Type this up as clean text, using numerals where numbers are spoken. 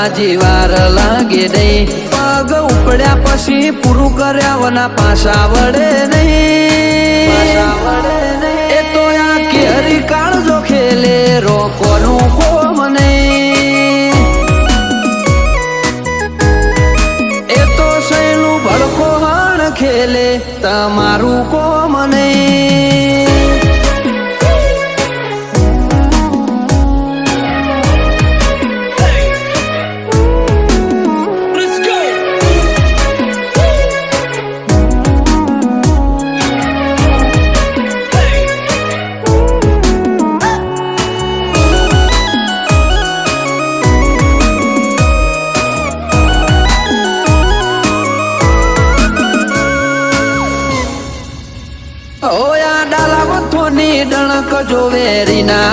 હાજી વાર લાગે નહીં પગ ઉપડ્યા પછી પૂરું કર્યા વના પાછા વડે નહીં એ તો આ કેરી કાળજો ખેલે રોકોનું કોમ નહીં એ તો સૈનું ભડકો હણ ખેલે તમારું કોમ નહીં ઓયા ડાલા મથોની ડણક જો વેરીના